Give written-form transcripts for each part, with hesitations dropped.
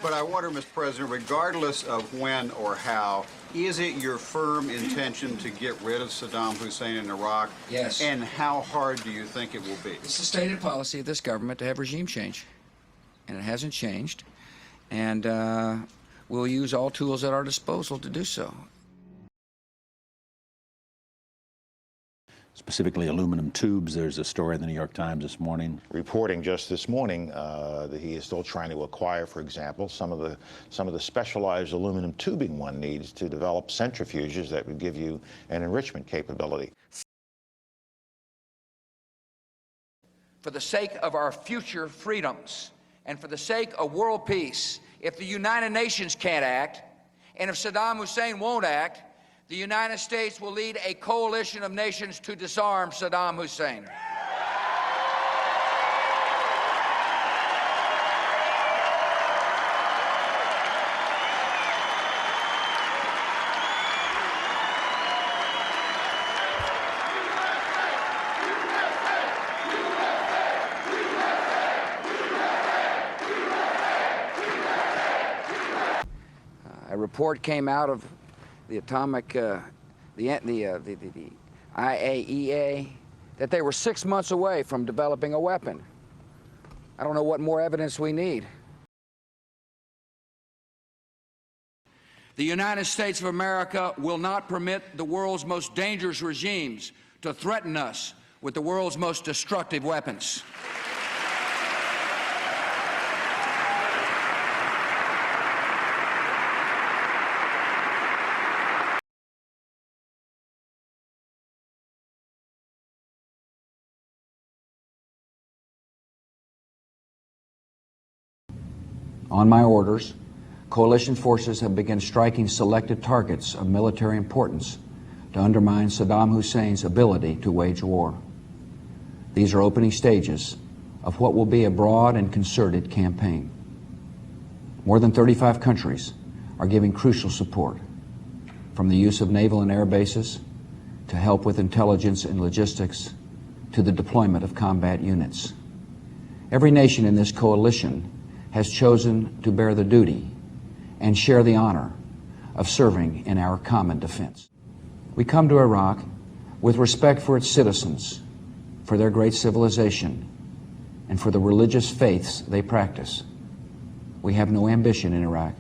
But I wonder, Mr. President, regardless of when or how, is it your firm intention to get rid of Saddam Hussein in Iraq? Yes. And how hard do you think it will be? It's the stated policy of this government to have regime change, and it hasn't changed. And we'll use all tools at our disposal to do so. Specifically aluminum tubes. There's a story in the New York Times this morning. Reporting just this morning that he is still trying to acquire, for example, some of the specialized aluminum tubing one needs to develop centrifuges that would give you an enrichment capability. For the sake of our future freedoms and for the sake of world peace, if the United Nations can't act, and if Saddam Hussein won't act, the United States will lead a coalition of nations to disarm Saddam Hussein. A report came out of the IAEA that they were 6 months away from developing a weapon. I don't know what more evidence we need. The United States of America will not permit the world's most dangerous regimes to threaten us with the world's most destructive weapons. On my orders, coalition forces have begun striking selected targets of military importance to undermine Saddam Hussein's ability to wage war. These are opening stages of what will be a broad and concerted campaign. More than 35 countries are giving crucial support, from the use of naval and air bases to help with intelligence and logistics to the deployment of combat units. Every nation in this coalition has chosen to bear the duty and share the honor of serving in our common defense. We come to Iraq with respect for its citizens, for their great civilization, and for the religious faiths they practice. We have no ambition in Iraq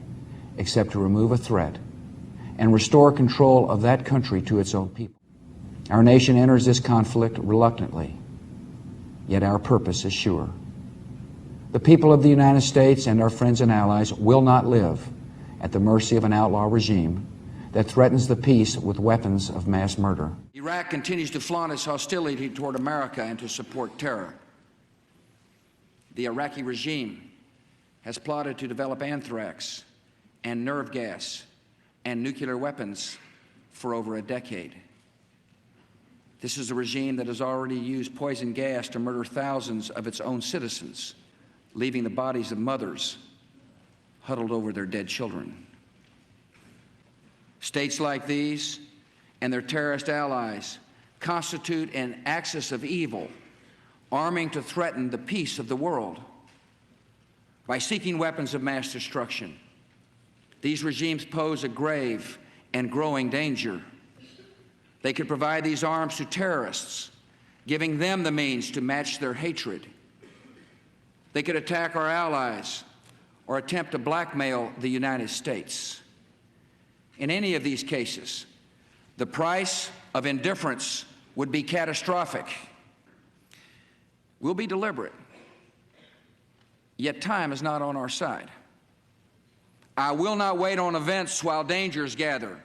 except to remove a threat and restore control of that country to its own people. Our nation enters this conflict reluctantly, yet our purpose is sure. The people of the United States and our friends and allies will not live at the mercy of an outlaw regime that threatens the peace with weapons of mass murder. Iraq continues to flaunt its hostility toward America and to support terror. The Iraqi regime has plotted to develop anthrax and nerve gas and nuclear weapons for over a decade. This is a regime that has already used poison gas to murder thousands of its own citizens, leaving the bodies of mothers huddled over their dead children. States like these and their terrorist allies constitute an axis of evil, arming to threaten the peace of the world. By seeking weapons of mass destruction, these regimes pose a grave and growing danger. They could provide these arms to terrorists, giving them the means to match their hatred. They could attack our allies or attempt to blackmail the United States. In any of these cases, the price of indifference would be catastrophic. We'll be deliberate, yet time is not on our side. I will not wait on events while dangers gather.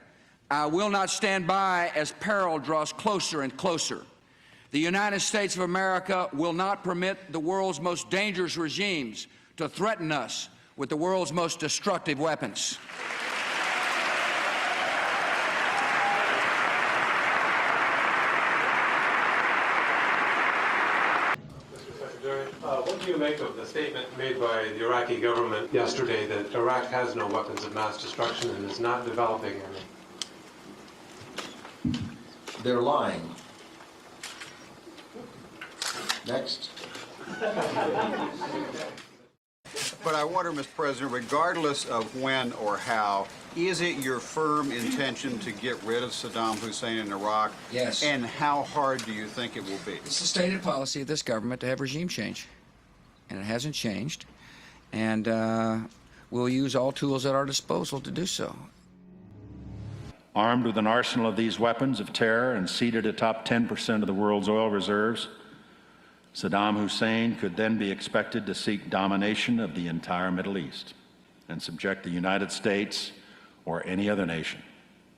I will not stand by as peril draws closer and closer. The United States of America will not permit the world's most dangerous regimes to threaten us with the world's most destructive weapons. Mr. Secretary, what do you make of the statement made by the Iraqi government yesterday that Iraq has no weapons of mass destruction and is not developing any? They're lying. Next. But I wonder, Mr. President, regardless of when or how, is it your firm intention to get rid of Saddam Hussein in Iraq? Yes. And how hard do you think it will be? It's the stated policy of this government to have regime change, and it hasn't changed. And we'll use all tools at our disposal to do so. Armed with an arsenal of these weapons of terror and seated atop 10% of the world's oil reserves, Saddam Hussein could then be expected to seek domination of the entire Middle East and subject the United States or any other nation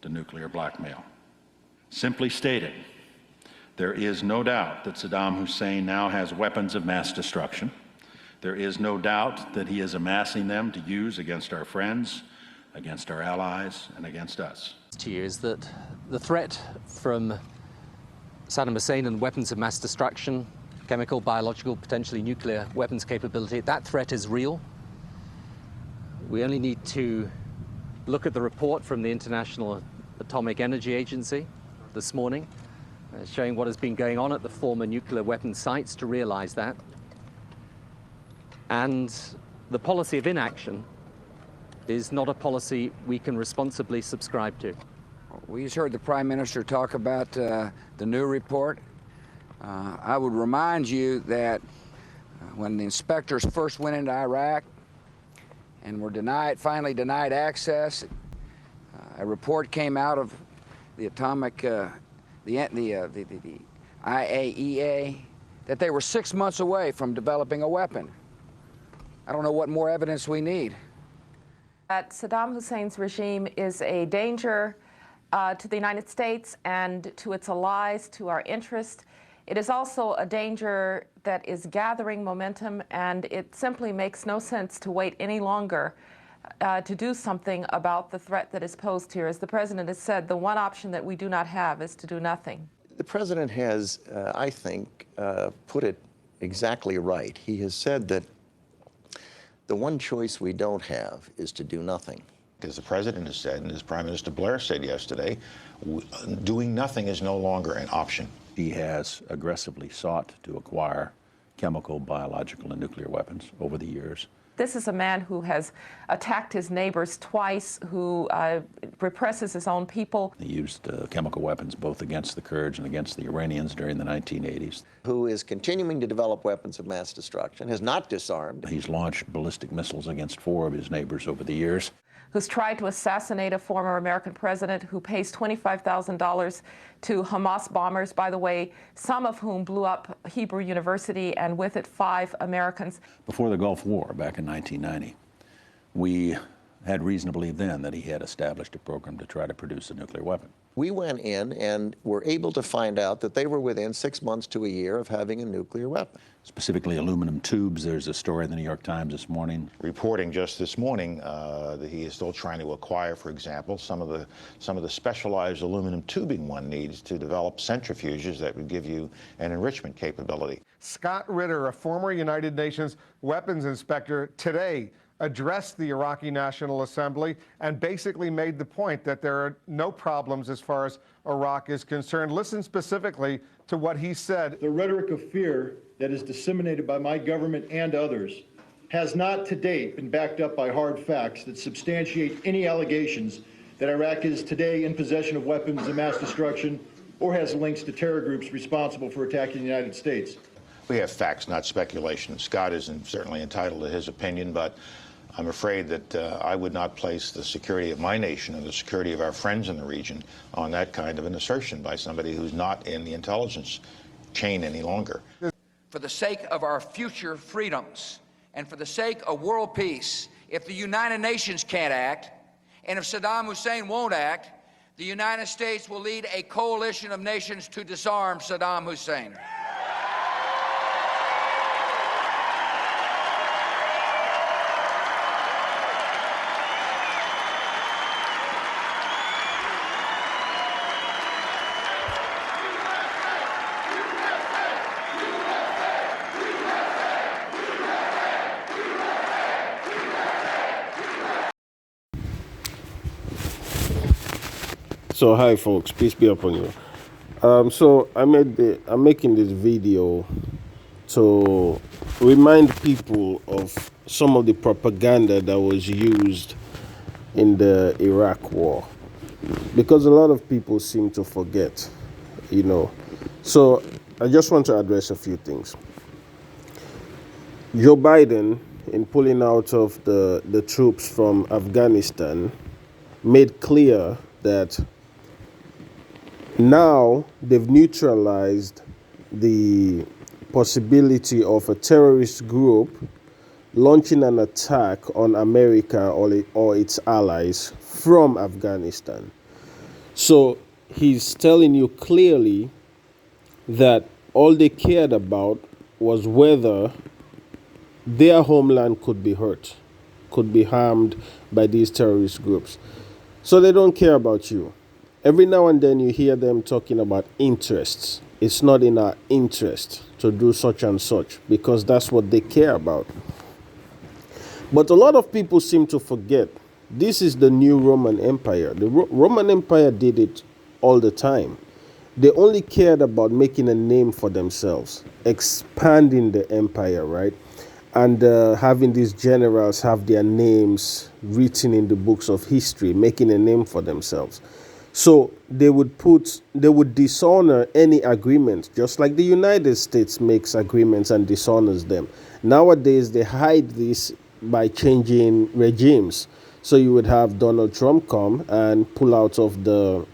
to nuclear blackmail. Simply stated, there is no doubt that Saddam Hussein now has weapons of mass destruction. There is no doubt that he is amassing them to use against our friends, against our allies, and against us. To you is that the threat from Saddam Hussein and weapons of mass destruction, chemical, biological, potentially nuclear weapons capability, that threat is real. We only need to look at the report from the International Atomic Energy Agency this morning, showing what has been going on at the former nuclear weapons sites to realize that. And the policy of inaction is not a policy we can responsibly subscribe to. We just heard the Prime Minister talk about the new report. I would remind you that when the inspectors first went into Iraq and were finally denied access, a report came out of the IAEA that they were 6 months away from developing a weapon. I don't know what more evidence we need. That Saddam Hussein's regime is a danger to the United States and to its allies, to our interest. It is also a danger that is gathering momentum, and it simply makes no sense to wait any longer to do something about the threat that is posed here. As the President has said, the one option that we do not have is to do nothing. The President has, I think, put it exactly right. He has said that the one choice we don't have is to do nothing. As the President has said, and as Prime Minister Blair said yesterday, doing nothing is no longer an option. He has aggressively sought to acquire chemical, biological, and nuclear weapons over the years. This is a man who has attacked his neighbors twice, who represses his own people. He used chemical weapons both against the Kurds and against the Iranians during the 1980s. Who is continuing to develop weapons of mass destruction, has not disarmed. He's launched ballistic missiles against 4 of his neighbors over the years. Who's tried to assassinate a former American president, who pays $25,000 to Hamas bombers, by the way, some of whom blew up Hebrew University, and with it 5 Americans. Before the Gulf War, back in 1990, we had reason to believe then that he had established a program to try to produce a nuclear weapon. We went in and were able to find out that they were within 6 months to a year of having a nuclear weapon. Specifically aluminum tubes. There's a story in the New York Times this morning. Reporting just this morning that he is still trying to acquire, for example, some of the specialized aluminum tubing one needs to develop centrifuges that would give you an enrichment capability. Scott Ritter, a former United Nations weapons inspector, today addressed the Iraqi National Assembly and basically made the point that there are no problems as far as Iraq is concerned. Listen specifically to what he said. The rhetoric of fear that is disseminated by my government and others has not to date been backed up by hard facts that substantiate any allegations that Iraq is today in possession of weapons of mass destruction or has links to terror groups responsible for attacking the United States. We have facts, not speculation. Scott is certainly entitled to his opinion, but I'm afraid that I would not place the security of my nation and the security of our friends in the region on that kind of an assertion by somebody who's not in the intelligence chain any longer. For the sake of our future freedoms and for the sake of world peace, if the United Nations can't act, and if Saddam Hussein won't act, the United States will lead a coalition of nations to disarm Saddam Hussein. So hi folks, peace be upon you. So I'm making this video to remind people of some of the propaganda that was used in the Iraq war, because a lot of people seem to forget, you know. So I just want to address a few things. Joe Biden, in pulling out of the troops from Afghanistan, made clear that now they've neutralized the possibility of a terrorist group launching an attack on America or its allies from Afghanistan. So he's telling you clearly that all they cared about was whether their homeland could be hurt, could be harmed by these terrorist groups. So they don't care about you. Every now and then you hear them talking about interests. It's not in our interest to do such and such, because that's what they care about. But a lot of people seem to forget this is the new Roman Empire. The Roman Empire did it all the time. They only cared about making a name for themselves, expanding the empire, right? And having these generals have their names written in the books of history, making a name for themselves. So they would dishonor any agreement, just like the United States makes agreements and dishonors them. Nowadays, they hide this by changing regimes. So you would have Donald Trump come and pull out of the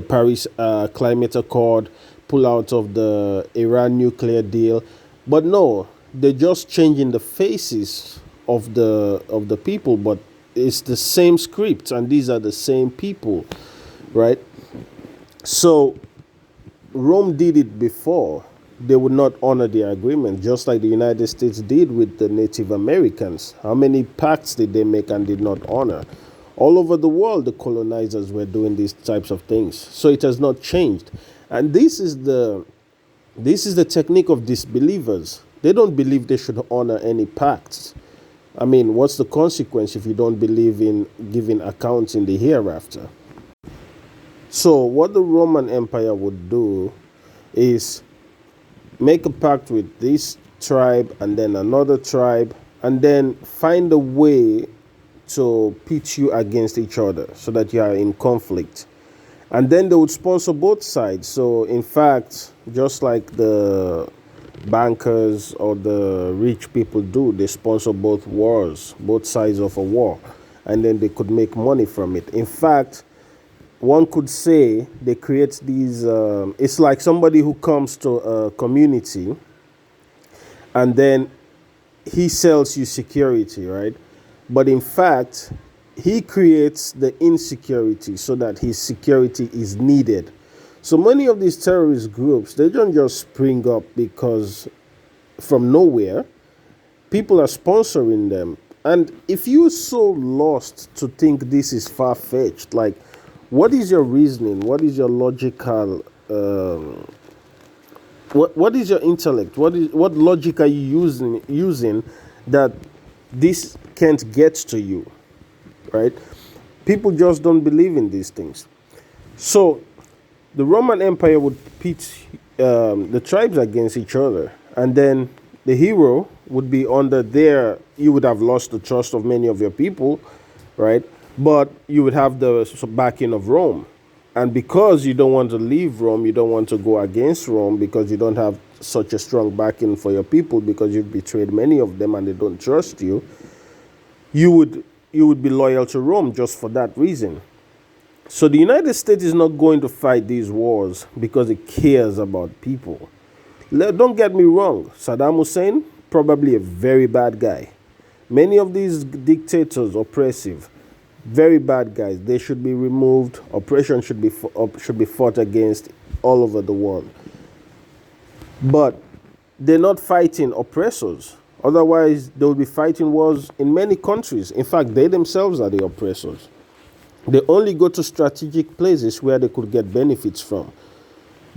Paris Climate Accord, pull out of the Iran nuclear deal. But no, they're just changing the faces of the people, but it's the same script, and these are the same people, right? So Rome did it before. They would not honor the agreement, just like the United States did with the Native Americans. How many pacts did they make and did not honor? All over the world, the colonizers were doing these types of things. So it has not changed. And this is the technique of disbelievers. They don't believe they should honor any pacts. I mean, what's the consequence if you don't believe in giving accounts in the hereafter? So what the Roman Empire would do is make a pact with this tribe and then another tribe, and then find a way to pit you against each other so that you are in conflict. And then they would sponsor both sides. So in fact, just like the bankers or the rich people do, they sponsor both wars, both sides of a war, and then they could make money from it. In fact, one could say they create these, it's like somebody who comes to a community and then he sells you security, right? But in fact, he creates the insecurity so that his security is needed. So many of these terrorist groups, they don't just spring up because from nowhere. People are sponsoring them. And if you're so lost to think this is far-fetched, like, what is your reasoning? What is your logical, what is your intellect? What logic are you using that this can't get to you, right? People just don't believe in these things. So the Roman Empire would pit the tribes against each other, and then the hero would be under their, you would have lost the trust of many of your people, right? But you would have the backing of Rome. And because you don't want to leave Rome, you don't want to go against Rome because you don't have such a strong backing for your people because you've betrayed many of them and they don't trust you, you would be loyal to Rome just for that reason. So the United States is not going to fight these wars because it cares about people. Don't get me wrong, Saddam Hussein, probably a very bad guy. Many of these dictators, oppressive, very bad guys. They should be removed. Oppression should be fought against all over the world. But they're not fighting oppressors. Otherwise, they will be fighting wars in many countries. In fact, they themselves are the oppressors. They only go to strategic places where they could get benefits from.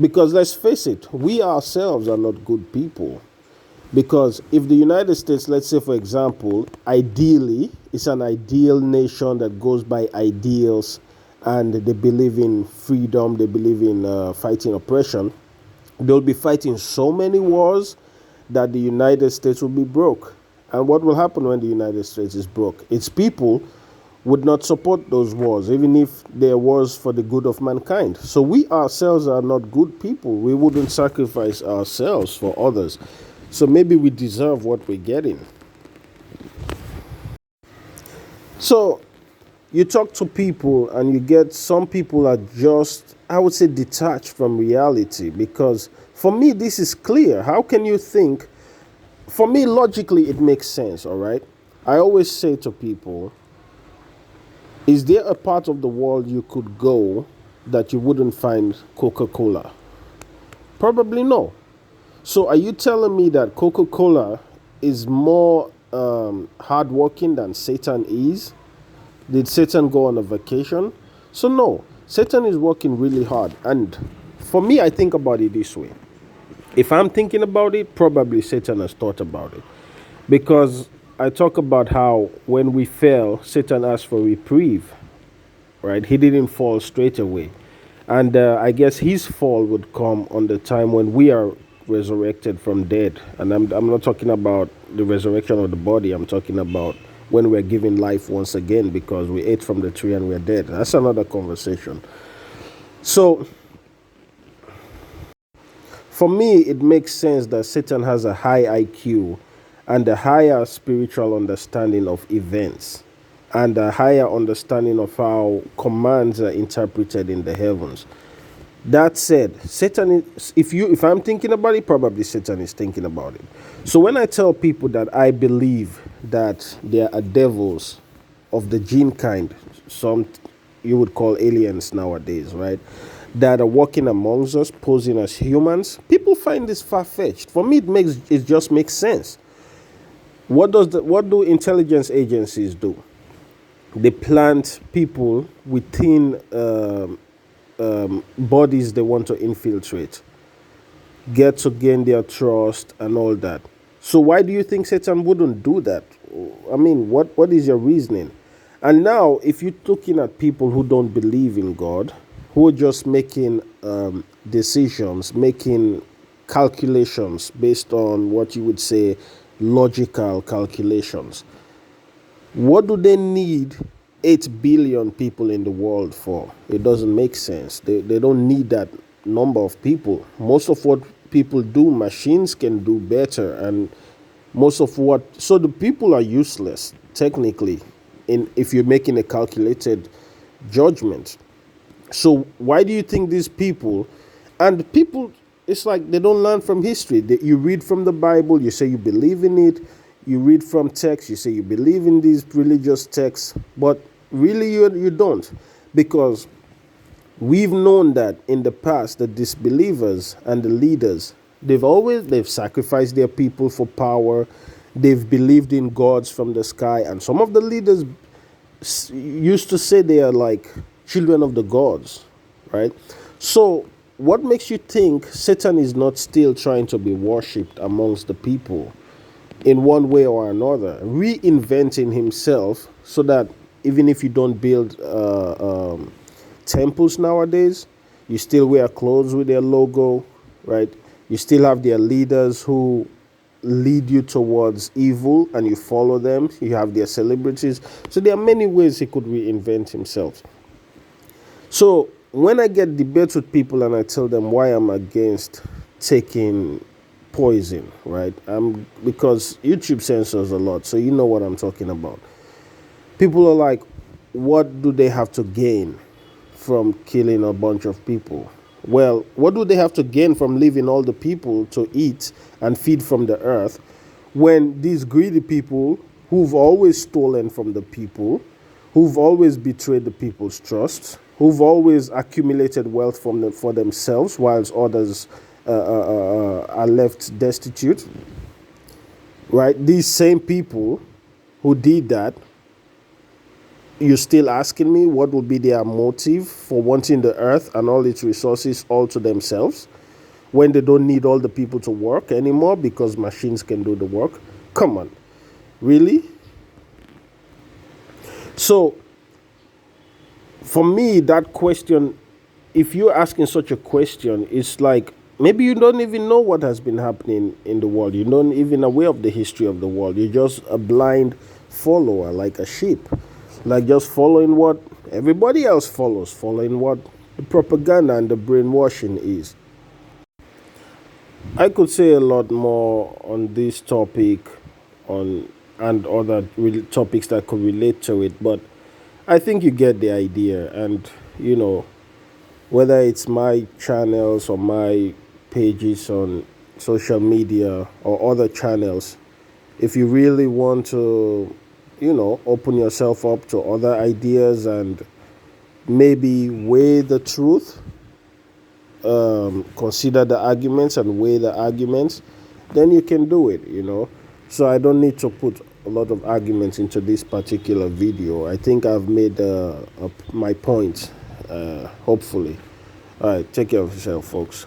Because let's face it, we ourselves are not good people. Because if the United States, let's say, for example, ideally, it's an ideal nation that goes by ideals and they believe in freedom, they believe in fighting oppression, they'll be fighting so many wars that the United States will be broke. And what will happen when the United States is broke? Its people would not support those wars, even if they're wars for the good of mankind. So we ourselves are not good people. We wouldn't sacrifice ourselves for others. So maybe we deserve what we're getting. So you talk to people and you get some people are just, I would say, detached from reality, because for me, this is clear. How can you think? For me, logically, it makes sense, all right? I always say to people, is there a part of the world you could go that you wouldn't find Coca-Cola? Probably no. So are you telling me that Coca-Cola is more hardworking than Satan is? Did Satan go on a vacation? So no, Satan is working really hard. And for me, I think about it this way. If I'm thinking about it, probably Satan has thought about it. Because I talk about how when we fell, Satan asked for reprieve, right? He didn't fall straight away. And I guess his fall would come on the time when we are resurrected from dead. And I'm not talking about the resurrection of the body. I'm talking about when we're given life once again because we ate from the tree and we're dead. That's another conversation. So for me, it makes sense that Satan has a high IQ and a higher spiritual understanding of events and a higher understanding of how commands are interpreted in the heavens. That said, Satan is, if I'm thinking about it, probably Satan is thinking about it. So when I tell people that I believe that there are devils of the gene kind, some you would call aliens nowadays, right, that are walking amongst us, posing as humans, people find this far-fetched. For me, it just makes sense. What do intelligence agencies do? They plant people within bodies they want to infiltrate, get to gain their trust and all that. So why do you think Satan wouldn't do that? I mean, what is your reasoning? And now, if you're looking at people who don't believe in God, who are just making decisions, making calculations based on what you would say logical calculations, what do they need 8 billion people in the world for? It doesn't make sense. They don't need that number of people. Most of what people do, machines can do better. And most of what... So the people are useless, technically, if you're making a calculated judgment. So why do you think these people... And people, it's like they don't learn from history. You read from the Bible, you say you believe in it. You read from texts, you say you believe in these religious texts, but really you don't, because we've known that in the past the disbelievers and the leaders, they've sacrificed their people for power, they've believed in gods from the sky, and some of the leaders used to say they are like children of the gods, right? So what makes you think Satan is not still trying to be worshipped amongst the people in one way or another, reinventing himself so that even if you don't build temples nowadays, you still wear clothes with their logo, right? You still have their leaders who lead you towards evil and you follow them. You have their celebrities. So there are many ways he could reinvent himself. So when I get debates with people and I tell them why I'm against taking poison, right? Because YouTube censors a lot, so you know what I'm talking about. People are like, what do they have to gain from killing a bunch of people? Well, what do they have to gain from leaving all the people to eat and feed from the earth when these greedy people who've always stolen from the people, who've always betrayed the people's trust, who've always accumulated wealth for themselves whilst others are left destitute, right? These same people who did that, you're still asking me what would be their motive for wanting the earth and all its resources all to themselves when they don't need all the people to work anymore because machines can do the work? Come on, really? So for me, that question, if you're asking such a question, it's like maybe you don't even know what has been happening in the world. You're not even aware of the history of the world. You're just a blind follower, like a sheep, like just following what everybody else follows, following what the propaganda and the brainwashing is. I could say a lot more on this topic and other topics that could relate to it, but I think you get the idea. And, whether it's my channels or my pages on social media or other channels, if you really want to, open yourself up to other ideas and maybe weigh the truth, consider the arguments and weigh the arguments, then you can do it, So I don't need to put a lot of arguments into this particular video. I think I've made my point, hopefully. All right, take care of yourself, folks.